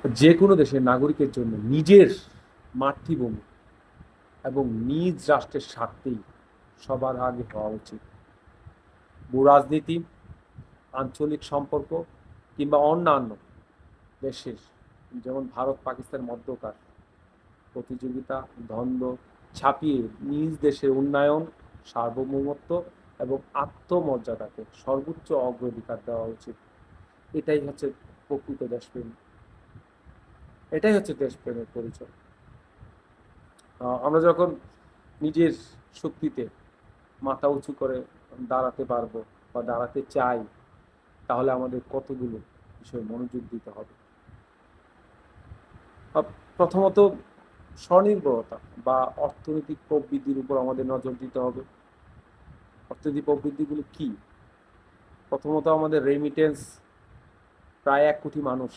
যে কোনো দেশের নাগরিকের জন্য নিজের মাতৃভূমি এবং নিজ রাষ্ট্রের স্বার্থেই সবার আগে হওয়া উচিত। ভূ রাজনীতি, আঞ্চলিক সম্পর্ক কিংবা অন্যান্য দেশের, যেমন ভারত পাকিস্তান মধ্যকার প্রতিযোগিতা, দ্বন্দ্ব ছাপিয়ে নিজ দেশের উন্নয়ন, সার্বভৌমত্ব এবং আত্মমর্যাদাকে সর্বোচ্চ অগ্রাধিকার দেওয়া উচিত। এটাই হচ্ছে প্রকৃত দেশপ্রেম, এটাই হচ্ছে দেশপ্রেমের পরিচয়। আমরা যখন নিজের শক্তিতে মাথা উঁচু করে দাঁড়াতে পারবো বা দাঁড়াতে চাই, তাহলে আমাদের কতগুলো বিষয়ে মনোযোগ দিতে হবে। প্রথমত স্বনির্ভরতা বা অর্থনৈতিক প্রবৃদ্ধির উপর আমাদের নজর দিতে হবে। অর্থনৈতিক প্রবৃদ্ধিগুলো কি? প্রথমত আমাদের রেমিটেন্স, প্রায় 1 কোটি মানুষ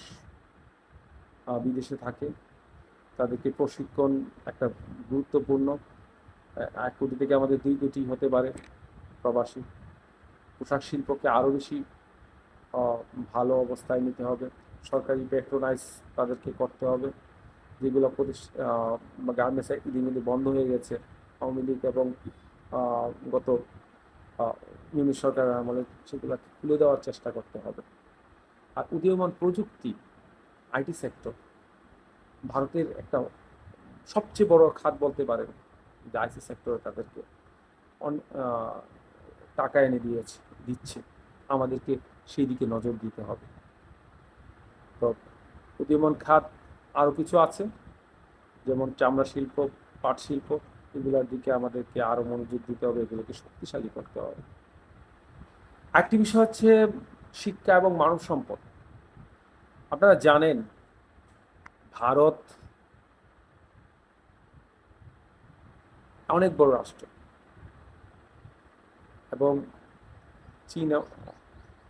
বিদেশে থাকে, তাদেরকে প্রশিক্ষণ একটা গুরুত্বপূর্ণ। 1 কোটি থেকে আমাদের 2 কোটি হতে পারে প্রবাসী। পোশাক শিল্পকে আরও বেশি ভালো অবস্থায় নিতে হবে। সরকারি প্যাট্রোনাইজ তাদেরকে করতে হবে, যেগুলো গার্মেন্টস ইতিমধ্যে বন্ধ হয়ে গেছে আওয়ামী লীগ এবং গত ইউনিট সরকারের আমলে, সেগুলোকে খুলে দেওয়ার চেষ্টা করতে হবে। আর উদীয়মান প্রযুক্তি, আইটি সেক্টর ভারতের একটা সবচেয়ে বড় খাত বলতে পারেন, যে আইটি সেক্টরে তাদেরকে টাকা এনে দিচ্ছে। আমাদেরকে সেই দিকে নজর দিতে হবে। তো উদীয়মান খাত আরও কিছু আছে, যেমন চামড়া শিল্প, পাট শিল্প, এগুলোর দিকে আমাদেরকে আরও মনোযোগ দিতে হবে, এগুলোকে শক্তিশালী করতে হবে। আরেকটি বিষয় হচ্ছে শিক্ষা এবং মানব সম্পদ। আপনারা জানেন ভারত অনেক বড় রাষ্ট্র এবং চীন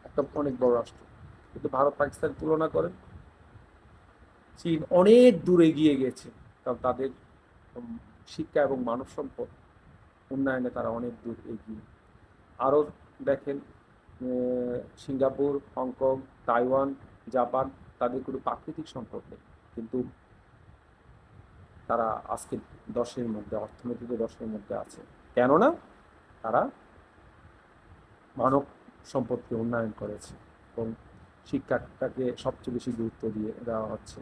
একটা অনেক বড় রাষ্ট্র, কিন্তু ভারত পাকিস্তানের তুলনা করেন চীন অনেক দূর এগিয়ে গেছে, কারণ তাদের শিক্ষা এবং মানব সম্পদ উন্নয়নে তারা অনেক দূর এগিয়ে। আরও দেখেন সিঙ্গাপুর, হংকং, তাইওয়ান, জাপান, তাদের কোনো প্রাকৃতিক সম্পদ নেই, কিন্তু তারা আজকে 10-এর মধ্যে, অর্থনীতিতে 10-এর মধ্যে আছে। কেননা তারা মানব সম্পদকে উন্নয়ন করেছে এবং শিক্ষাটাকে সবচেয়ে বেশি গুরুত্ব দিয়ে দেওয়া হচ্ছে।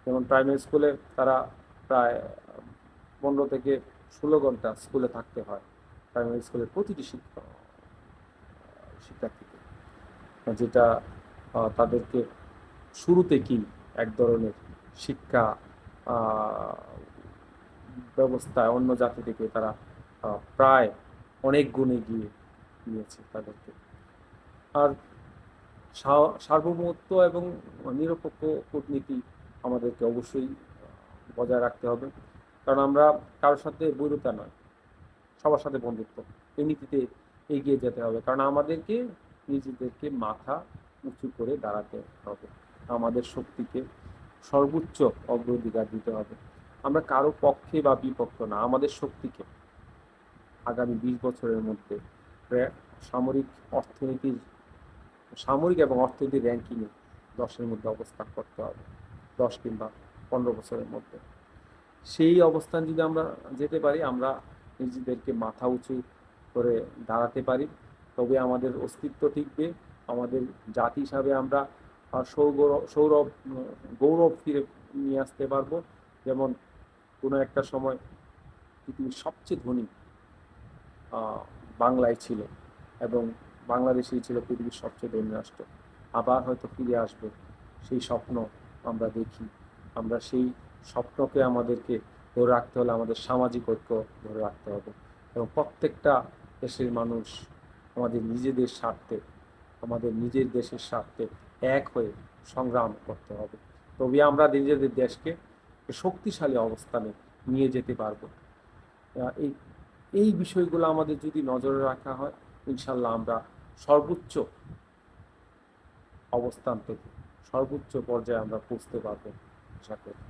যেমন প্রাইমারি স্কুলে তারা প্রায় 15 থেকে 16 ঘন্টা স্কুলে থাকতে হয় প্রাইমারি স্কুলের প্রতিটি শিক্ষার্থীকে, যেটা তাদেরকে শুরুতে কি এক ধরনের শিক্ষা ব্যবস্থায় অন্য জাতি থেকে তারা প্রায় অনেক গুণে এগিয়ে নিয়েছে তাদেরকে। আর সার্বভৌমত্ব এবং নিরপেক্ষ কূটনীতি আমাদেরকে অবশ্যই বজায় রাখতে হবে, কারণ আমরা কারোর সাথে বৈরতা নয়, সবার সাথে বন্ধুত্ব, এই নীতিতে এগিয়ে যেতে হবে। কারণ আমাদেরকে নিজেদেরকে মাথা উঁচু করে দাঁড়াতে হবে, আমাদের শক্তিকে সর্বোচ্চ অগ্রাধিকার দিতে হবে। আমরা কারো পক্ষে বা বিপক্ষ না, আমাদের শক্তিকে আগামী 20 বছরের মধ্যে সামরিক অর্থনীতির সামরিক এবং অর্থনীতির র্যাঙ্কিংয়ে 10-এর মধ্যে অবস্থান করতে হবে, 10 কিংবা 15 বছরের মধ্যে। সেই অবস্থান যদি আমরা যেতে পারি, আমরা নিজেদেরকে মাথা উঁচু করে দাঁড়াতে পারি, তবে আমাদের অস্তিত্ব টিকবে। আমাদের জাতি হিসাবে আমরা সৌরভ গৌরব ফিরে নিয়ে আসতে পারবো। যেমন কোনো একটা সময় পৃথিবীর সবচেয়ে ধনী বাংলায় ছিল এবং বাংলাদেশেই ছিল পৃথিবীর সবচেয়ে ধনী রাষ্ট্র। আবার হয়তো ফিরে আসবে সেই স্বপ্ন আমরা দেখি। আমরা সেই স্বপ্নকে আমাদেরকে ধরে রাখতে হলে আমাদের সামাজিক ঐক্য ধরে রাখতে হবে এবং প্রত্যেকটা দেশের মানুষ আমাদের নিজেদের স্বার্থে, আমাদের নিজের দেশের স্বার্থে এক হয়ে সংগ্রাম করতে হবে। তবে আমরা নিজেদের দেশকে শক্তিশালী অবস্থানে নিয়ে যেতে পারবো। এই এই বিষয়গুলো আমাদের যদি নজরে রাখা হয়, ইনশাল্লাহ আমরা সর্বোচ্চ অবস্থান থেকে সর্বোচ্চ পর্যায়ে আমরা পৌঁছতে পারবো আশা করি।